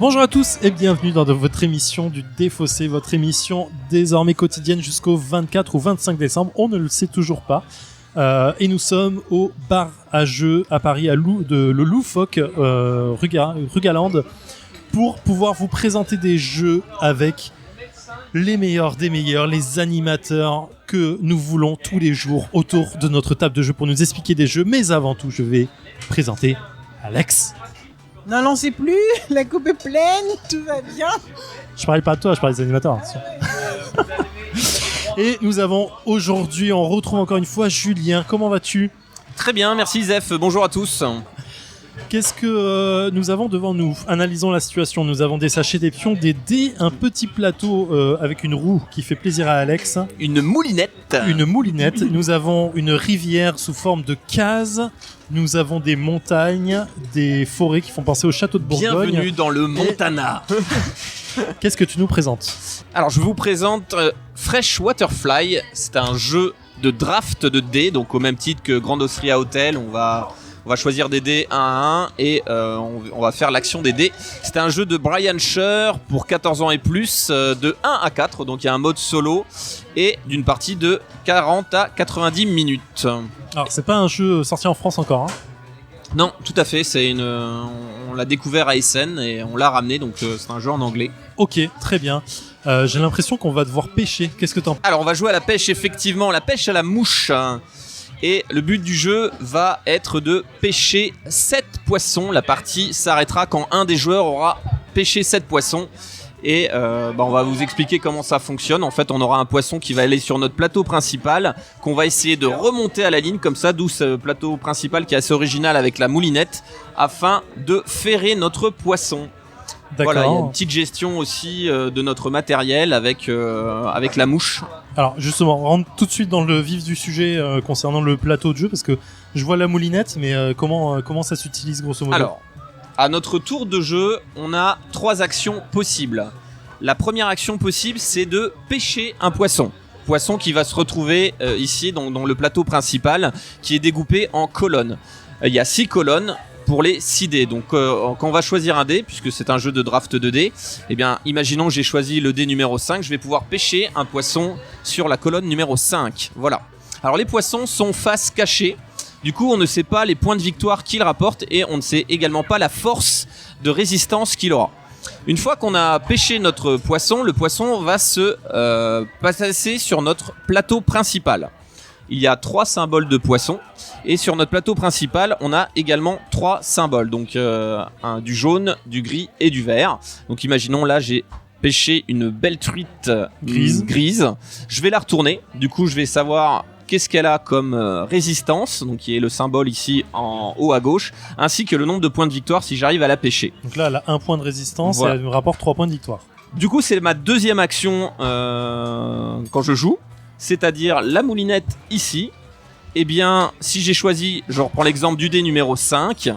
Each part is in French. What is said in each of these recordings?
Bonjour à tous et bienvenue dans votre émission du Défaussé, votre émission désormais quotidienne jusqu'au 24 ou 25 décembre, on ne le sait toujours pas. Et nous sommes au bar à jeux à Paris, le Loufoque, rue Galande, pour pouvoir vous présenter des jeux avec les meilleurs des meilleurs, les animateurs que nous voulons tous les jours autour de notre table de jeu pour nous expliquer des jeux. Mais avant tout, je vais présenter Alex. N'en lancez plus, la coupe est pleine, tout va bien. Je parlais pas de toi, je parlais des animateurs. Et nous avons aujourd'hui, on retrouve encore une fois Julien. Comment vas-tu ? Très bien, merci Zef. Bonjour à tous. Qu'est-ce que nous avons devant nous ? Analysons la situation. Nous avons des sachets, des pions, des dés, un petit plateau avec une roue qui fait plaisir à Alex. Une moulinette. Une moulinette. Nous avons une rivière sous forme de case. Nous avons des montagnes, des forêts qui font penser au château de Bourgogne. Bienvenue dans le Montana. Qu'est-ce que tu nous présentes ? Alors, je vous présente Fresh Waterfly. C'est un jeu de draft de dés, donc au même titre que Grand Austria Hotel, on va choisir des dés 1 à 1 et on va faire l'action des dés. C'est un jeu de Brian Scher pour 14 ans et plus, de 1 à 4, donc il y a un mode solo et d'une partie de 40 à 90 minutes. Alors, c'est pas un jeu sorti en France encore, hein ? Non, tout à fait, on l'a découvert à Essen et on l'a ramené, donc c'est un jeu en anglais. Ok, très bien. J'ai l'impression qu'on va devoir pêcher. Qu'est-ce que t'en penses ? Alors, on va jouer à la pêche, effectivement, la pêche à la mouche. Et le but du jeu va être de pêcher 7 poissons. La partie s'arrêtera quand un des joueurs aura pêché 7 poissons. Et on va vous expliquer comment ça fonctionne. En fait, on aura un poisson qui va aller sur notre plateau principal, qu'on va essayer de remonter à la ligne, comme ça, d'où ce plateau principal qui est assez original avec la moulinette, afin de ferrer notre poisson. D'accord. Voilà, il y a une petite gestion aussi de notre matériel avec la mouche. Alors justement, on rentre tout de suite dans le vif du sujet concernant le plateau de jeu, parce que je vois la moulinette, mais comment ça s'utilise grosso modo ? Alors, à notre tour de jeu, on a 3 actions possibles. La première action possible, c'est de pêcher un poisson. Poisson qui va se retrouver ici dans le plateau principal, qui est découpé en colonnes. Il y a 6 colonnes pour les 6 dés. Donc quand on va choisir un dé, puisque c'est un jeu de draft de dés, eh bien imaginons que j'ai choisi le dé numéro 5, je vais pouvoir pêcher un poisson sur la colonne numéro 5. Voilà. Alors les poissons sont face cachée. Du coup, on ne sait pas les points de victoire qu'il rapporte et on ne sait également pas la force de résistance qu'il aura. Une fois qu'on a pêché notre poisson, le poisson va se passer sur notre plateau principal. Il y a 3 symboles de poisson et sur notre plateau principal, on a également 3 symboles. Donc du jaune, du gris et du vert. Donc imaginons là, j'ai pêché une belle truite grise. Je vais la retourner. Du coup, je vais savoir qu'est-ce qu'elle a comme résistance, donc qui est le symbole ici en haut à gauche, ainsi que le nombre de points de victoire si j'arrive à la pêcher. Donc là, elle a 1 point de résistance, voilà. Et elle me rapporte 3 points de victoire. Du coup, c'est ma deuxième action quand je joue, c'est-à-dire la moulinette ici. Eh bien, si j'ai choisi, je reprends l'exemple du dé numéro 5,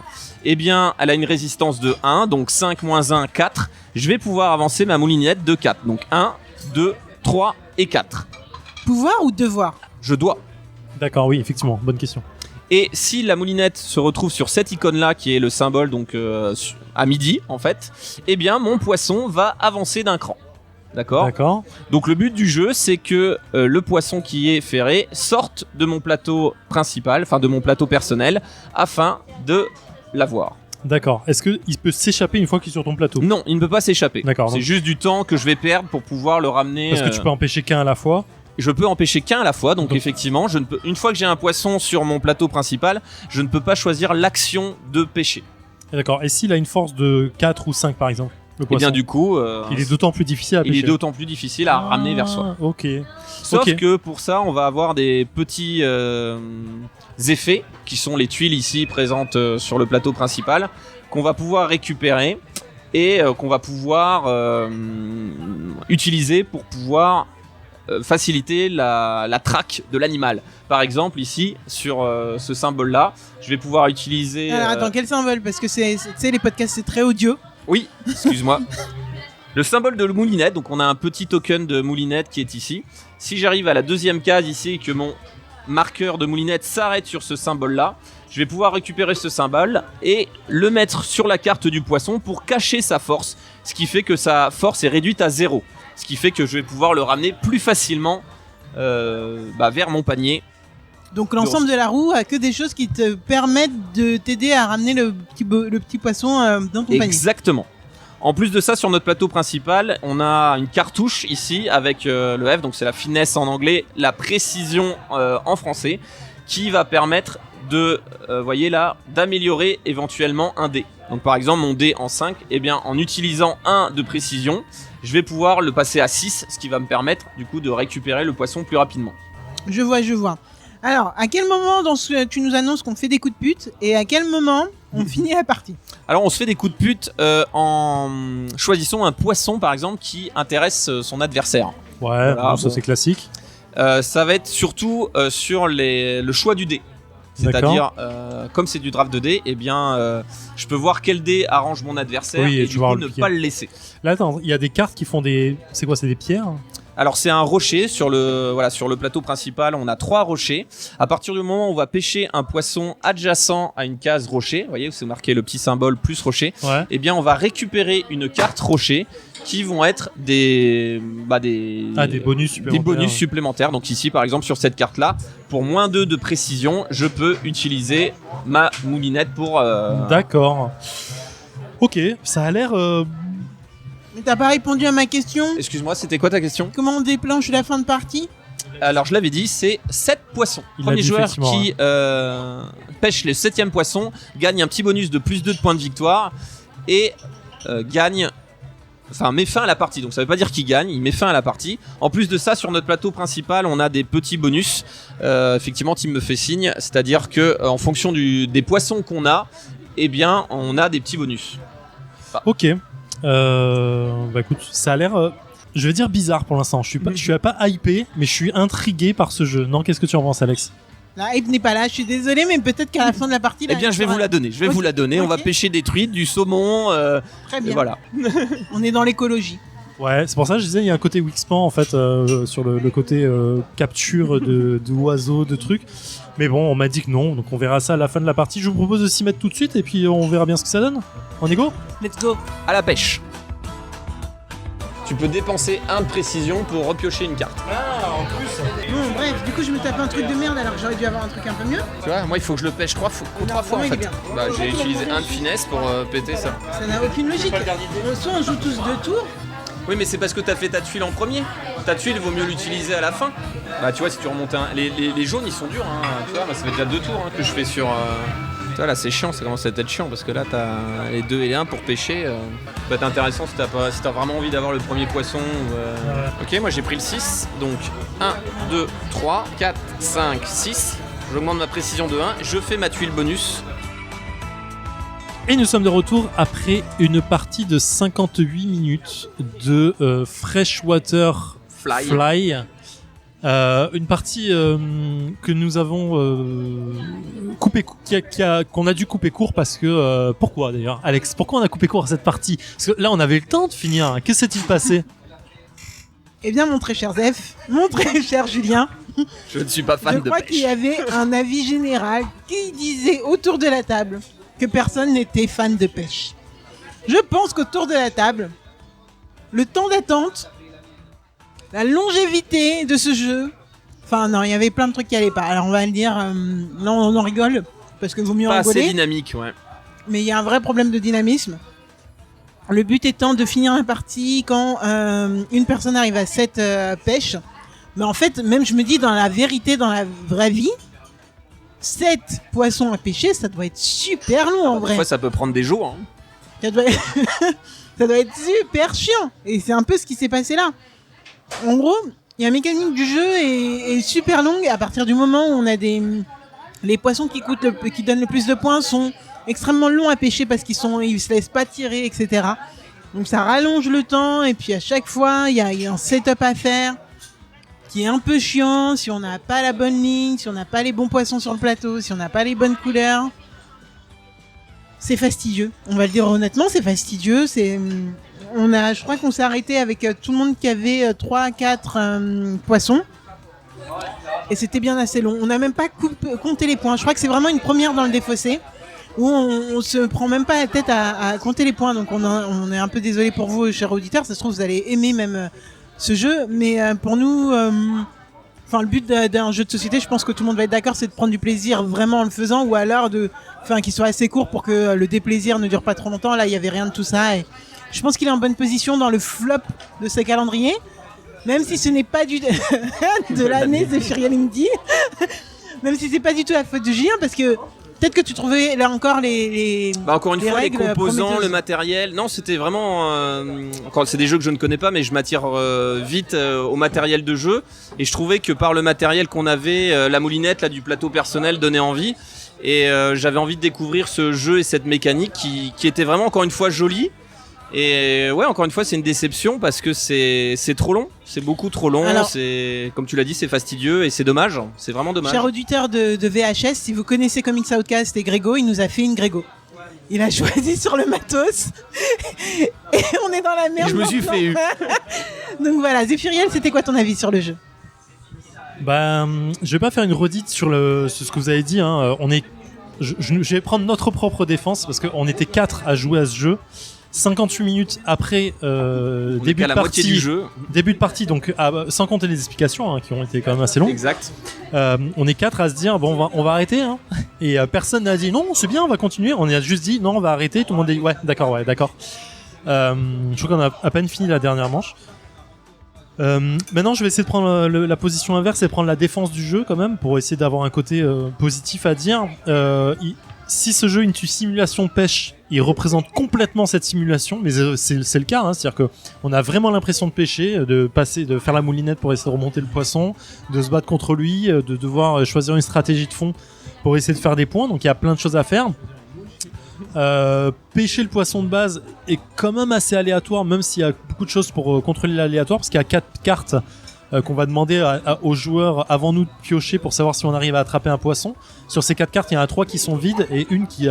eh bien, elle a une résistance de 1, donc 5 moins 1, 4. Je vais pouvoir avancer ma moulinette de 4. Donc 1, 2, 3 et 4. Pouvoir ou devoir ? Je dois. D'accord, oui, effectivement, bonne question. Et si la moulinette se retrouve sur cette icône-là, qui est le symbole donc à midi, en fait, eh bien, mon poisson va avancer d'un cran. D'accord. Donc le but du jeu, c'est que le poisson qui est ferré sorte de mon plateau principal, enfin de mon plateau personnel, afin de l'avoir. D'accord. Est-ce qu'il peut s'échapper une fois qu'il est sur ton plateau ? Non, il ne peut pas s'échapper. D'accord. C'est juste du temps que je vais perdre pour pouvoir le ramener. Parce que tu peux empêcher qu'un à la fois. Je peux empêcher qu'un à la fois, donc effectivement, une fois que j'ai un poisson sur mon plateau principal, je ne peux pas choisir l'action de pêcher. D'accord. Et s'il a une force de 4 ou 5 par exemple ? Et bien du coup, il est d'autant plus difficile à pêcher. Il est d'autant plus difficile à ramener vers soi. Ok. Sauf que pour ça, on va avoir des petits effets qui sont les tuiles ici présentes sur le plateau principal qu'on va pouvoir récupérer et qu'on va pouvoir utiliser pour pouvoir faciliter la traque de l'animal. Par exemple, ici, sur ce symbole-là, je vais pouvoir utiliser... Alors attends, quel symbole ? Parce que tu sais, les podcasts, c'est très audio. Oui, excuse-moi. Le symbole de moulinette, donc on a un petit token de moulinette qui est ici. Si j'arrive à la deuxième case ici et que mon marqueur de moulinette s'arrête sur ce symbole-là, je vais pouvoir récupérer ce symbole et le mettre sur la carte du poisson pour cacher sa force, ce qui fait que sa force est réduite à 0, ce qui fait que je vais pouvoir le ramener plus facilement vers mon panier. Donc l'ensemble de la roue a que des choses qui te permettent de t'aider à ramener le petit poisson dans ton panier. Exactement. En plus de ça, sur notre plateau principal, on a une cartouche ici avec le F, donc c'est la finesse en anglais, la précision en français, qui va permettre de, voyez là, d'améliorer éventuellement un dé. Donc par exemple, mon dé en 5, eh bien, en utilisant 1 de précision, je vais pouvoir le passer à 6, ce qui va me permettre du coup de récupérer le poisson plus rapidement. Je vois. Alors, à quel moment tu nous annonces qu'on fait des coups de pute et à quel moment on finit la partie? Alors on se fait des coups de pute en choisissant un poisson par exemple qui intéresse son adversaire. Ouais, voilà, ça c'est classique. Ça va être surtout sur le choix du dé. C'est-à-dire, comme c'est du draft de dés, eh bien, je peux voir quel dé arrange mon adversaire et du coup ne pas le laisser. Là, attends, il y a des cartes qui font des... C'est quoi, c'est des pierres ? Alors c'est un rocher sur le plateau principal, on a 3 rochers. À partir du moment où on va pêcher un poisson adjacent à une case rocher, vous voyez où c'est marqué le petit symbole plus rocher, ouais. Eh bien on va récupérer une carte rocher qui vont être des bonus supplémentaires. Donc ici par exemple sur cette carte là, pour moins 2 de précision, je peux utiliser ma moulinette pour... D'accord. Ok, ça a l'air... Mais t'as pas répondu à ma question. Excuse-moi, c'était quoi ta question ? Comment on déclenche la fin de partie ? Alors je l'avais dit, c'est 7 poissons. Premier joueur qui pêche le 7e poisson gagne un petit bonus de plus 2 de points de victoire et met fin à la partie. Donc ça veut pas dire qu'il gagne, il met fin à la partie. En plus de ça, sur notre plateau principal, on a des petits bonus. Effectivement, Tim me fait signe, c'est-à-dire que en fonction des poissons qu'on a, eh bien, on a des petits bonus. Ok. Écoute, ça a l'air, je vais dire bizarre pour l'instant. Je suis pas hypé, mais je suis intrigué par ce jeu. Non, qu'est-ce que tu en penses, Alex ? La hype n'est pas là, je suis désolé, mais peut-être qu'à la fin de la partie... Eh bien, je vais vous la donner. Okay. On va pêcher des truites, du saumon. Très bien. Voilà. On est dans l'écologie. Ouais, c'est pour ça que je disais, il y a un côté Wixpan en fait, sur le côté capture d'oiseaux, de trucs. Mais bon, on m'a dit que non, donc on verra ça à la fin de la partie. Je vous propose de s'y mettre tout de suite et puis on verra bien ce que ça donne. On est go ? Let's go. À la pêche. Tu peux dépenser 1 de précision pour repiocher une carte. Ah, en plus. Bon, bref, du coup, je me tape un truc de merde alors que j'aurais dû avoir un truc un peu mieux. Tu vois, moi, il faut que je le pêche 3 fois en fait. Bah, j'ai utilisé 1 de finesse pour péter ça. Ça n'a aucune logique. Soit on joue tous 2 tours. Oui, mais c'est parce que t'as fait ta tuile en premier. Ta tuile, il vaut mieux l'utiliser à la fin. Bah, tu vois, si tu remontes les jaunes, ils sont durs. Hein. Tu vois, ça fait déjà 2 tours que je fais sur. Tu vois, là, c'est chiant, ça commence à être chiant parce que là, t'as les 2 et les 1 pour pêcher. Ça peut être intéressant si t'as vraiment envie d'avoir le premier poisson. Ok, moi j'ai pris le 6. Donc 1, 2, 3, 4, 5, 6. J'augmente ma précision de 1. Je fais ma tuile bonus. Et nous sommes de retour après une partie de 58 minutes de Freshwater Fly. Une partie que nous avons qu'on a dû couper court parce que... pourquoi d'ailleurs, Alex ? Pourquoi on a coupé court à cette partie ? Parce que là, on avait le temps de finir. Qu'est-ce qui s'est-il passé ? Eh bien, mon très cher Zef, mon très cher Julien... Je ne suis pas fan de pêche. Je crois qu'il y avait un avis général qui disait autour de la table que personne n'était fan de pêche. Je pense qu'autour de la table, le temps d'attente, la longévité de ce jeu... Enfin non, il y avait plein de trucs qui allaient pas. Alors on va le dire, là on en rigole, parce que vaut mieux en rigoler. Pas assez dynamique, ouais. Mais il y a un vrai problème de dynamisme. Le but étant de finir la partie quand une personne arrive à 7 pêches. Mais en fait, même je me dis, dans la vérité, dans la vraie vie, 7 poissons à pêcher, ça doit être super long en vrai. Des fois, ça peut prendre des jours. Hein. Ça doit être super chiant. Et c'est un peu ce qui s'est passé là. En gros, la mécanique du jeu est super longue. À partir du moment où on a les poissons qui donnent le plus de points sont extrêmement longs à pêcher parce qu'ils se laissent pas tirer, etc. Donc ça rallonge le temps. Et puis à chaque fois, il y a un setup à faire qui est un peu chiant si on n'a pas la bonne ligne, si on n'a pas les bons poissons sur le plateau, si on n'a pas les bonnes couleurs. C'est fastidieux. On va le dire honnêtement, c'est fastidieux. Je crois qu'on s'est arrêté avec tout le monde qui avait 3 à 4 poissons. et c'était bien assez long. On n'a même pas compté les points. Je crois que c'est vraiment une première dans le défaussé où on se prend même pas la tête à compter les points. Donc on est un peu désolé pour vous, chers auditeurs. Ça se trouve vous allez aimer même ce jeu, mais pour nous, le but d'un jeu de société, je pense que tout le monde va être d'accord, c'est de prendre du plaisir vraiment en le faisant, ou alors qu'il soit assez court pour que le déplaisir ne dure pas trop longtemps. Là, il y avait rien de tout ça. Et je pense qu'il est en bonne position dans le flop de ce calendrier. Même si ce n'est pas de l'année, Zéphiriel me dit. Même si c'est pas du tout la faute de Julien, parce que peut-être que tu trouvais là encore encore une fois, les règles composants, le matériel. Non, c'était vraiment. Encore, c'est des jeux que je ne connais pas, mais je m'attire vite au matériel de jeu. Et je trouvais que par le matériel qu'on avait, la moulinette là, du plateau personnel donnait envie. Et j'avais envie de découvrir ce jeu et cette mécanique qui était vraiment, encore une fois, jolie. Et ouais, encore une fois, c'est une déception parce que c'est trop long, c'est beaucoup trop long. Alors, c'est comme tu l'as dit, c'est fastidieux et c'est dommage. C'est vraiment dommage. Cher auditeur de VHS, si vous connaissez Comics Outcast et Grégo, il nous a fait une Grégo. Il a choisi sur le matos et on est dans la merde. Je me suis fait eu. Donc voilà, Zéphiriel, c'était quoi ton avis sur le jeu ? Je vais pas faire une redite sur ce que vous avez dit. Hein. Je vais prendre notre propre défense parce qu'on était 4 à jouer à ce jeu. 58 minutes après début de partie du jeu. Début de partie, donc sans compter les explications qui ont été quand même assez longues. Exact. On est 4 à se dire bon, on va arrêter. Hein. Et personne n'a dit non, c'est bien, on va continuer. On a juste dit non, on va arrêter. Tout le monde dit ouais, d'accord. Je crois qu'on a à peine fini la dernière manche. Maintenant, je vais essayer de prendre la position inverse et prendre la défense du jeu quand même pour essayer d'avoir un côté positif à dire. Si ce jeu est une simulation pêche, il représente complètement cette simulation, mais c'est le cas, hein, c'est-à-dire que on a vraiment l'impression de pêcher, de faire la moulinette pour essayer de remonter le poisson, de se battre contre lui, de devoir choisir une stratégie de fond pour essayer de faire des points. Donc il y a plein de choses à faire. Pêcher le poisson de base est quand même assez aléatoire, même s'il y a beaucoup de choses pour contrôler l'aléatoire, parce qu'il y a 4 cartes qu'on va demander aux joueurs avant nous de piocher pour savoir si on arrive à attraper un poisson. Sur ces 4 cartes, il y en a 3 qui sont vides et une qui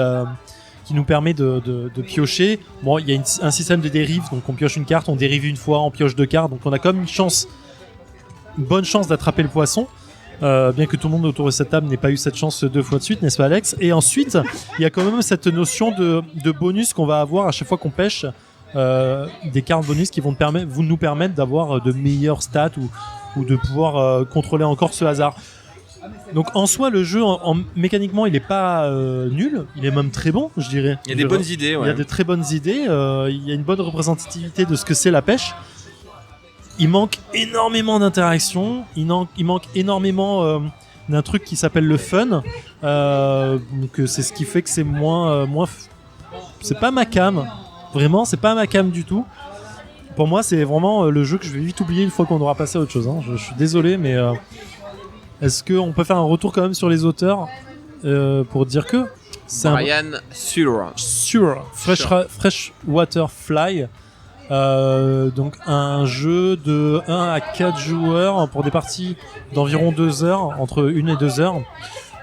nous permet de piocher. Bon, il y a un système de dérive, donc on pioche une carte, on dérive une fois, on pioche 2 cartes, donc on a quand même une bonne chance d'attraper le poisson. Bien que tout le monde autour de cette table n'ait pas eu cette chance 2 fois de suite, n'est-ce pas Alex ? Et ensuite, il y a quand même cette notion de bonus qu'on va avoir à chaque fois qu'on pêche. Des cartes bonus qui vont nous permettre d'avoir de meilleures stats ou de pouvoir contrôler encore ce hasard. Donc en soi, le jeu mécaniquement il est pas nul, il est même très bon, je dirais. Il y a des bonnes idées. Ouais. Il y a de très bonnes idées, il y a une bonne représentativité de ce que c'est la pêche. Il manque énormément d'interactions, il manque énormément d'un truc qui s'appelle le fun. Donc c'est ce qui fait que c'est moins c'est pas ma cam. Vraiment, c'est pas ma cam du tout. Pour moi, c'est vraiment le jeu que je vais vite oublier une fois qu'on aura passé à autre chose. Hein. Je suis désolé, mais est-ce qu'on peut faire un retour quand même sur les auteurs pour dire que c'est Brian Sure. Freshwater Fly. Donc un jeu de 1 à 4 joueurs pour des parties d'environ 2 heures, entre 1 et 2 heures.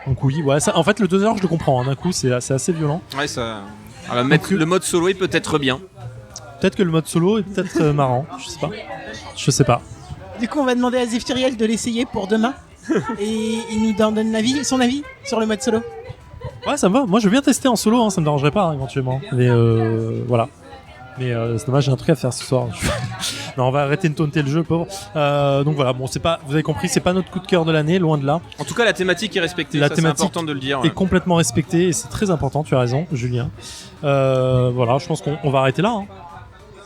Donc oui, ouais, ça, en fait le 2 heures je le comprends, hein, d'un coup c'est assez violent. Ouais, ça... Alors, le mode solo est peut-être bien. Peut-être que le mode solo est peut-être marrant, je sais pas. Du coup on va demander à Zéphiriel de l'essayer pour demain et il nous donne son avis sur le mode solo. Ouais, ça me va, moi je veux bien tester en solo, hein, ça me dérangerait pas éventuellement. Mais voilà. Mais c'est dommage, j'ai un truc à faire ce soir. Non, on va arrêter de taunter le jeu, pauvre. Donc voilà, bon, vous avez compris, c'est pas notre coup de cœur de l'année, loin de là. En tout cas, la thématique est respectée. C'est important de le dire. Est complètement respectée et c'est très important. Tu as raison, Julien. Voilà, je pense qu'on va arrêter là. Hein.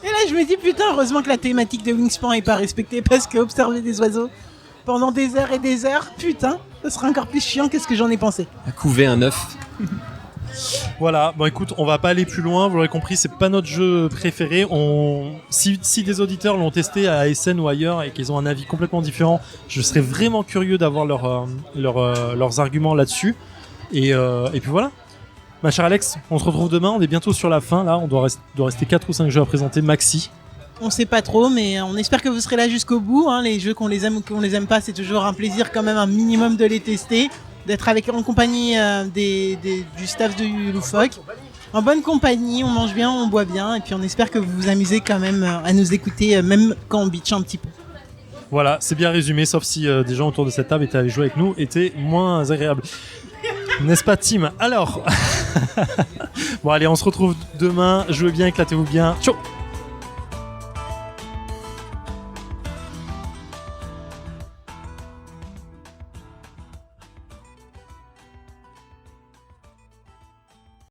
Et là, je me dis putain, heureusement que la thématique de Wingspan est pas respectée parce que observer des oiseaux pendant des heures et des heures, putain, ce serait encore plus chiant que ce que j'en ai pensé. À couver un œuf. Voilà, bon écoute, on va pas aller plus loin, vous l'aurez compris, c'est pas notre jeu préféré. Si des auditeurs l'ont testé à ASN ou ailleurs et qu'ils ont un avis complètement différent, je serais vraiment curieux d'avoir leurs arguments là-dessus. Et puis voilà. Ma chère Alex, on se retrouve demain, on est bientôt sur la fin là, on doit rester 4 ou 5 jeux à présenter maxi. On sait pas trop, mais on espère que vous serez là jusqu'au bout. Hein. Les jeux qu'on les aime ou qu'on les aime pas, c'est toujours un plaisir quand même un minimum de les tester. D'être en compagnie du staff de Loufoque. En bonne compagnie, on mange bien, on boit bien, et puis on espère que vous vous amusez quand même à nous écouter, même quand on bitch un petit peu. Voilà, c'est bien résumé, sauf si des gens autour de cette table étaient allés jouer avec nous, étaient moins agréables. N'est-ce pas, Tim? Alors, bon allez, on se retrouve demain. Jouez bien, éclatez-vous bien. Ciao.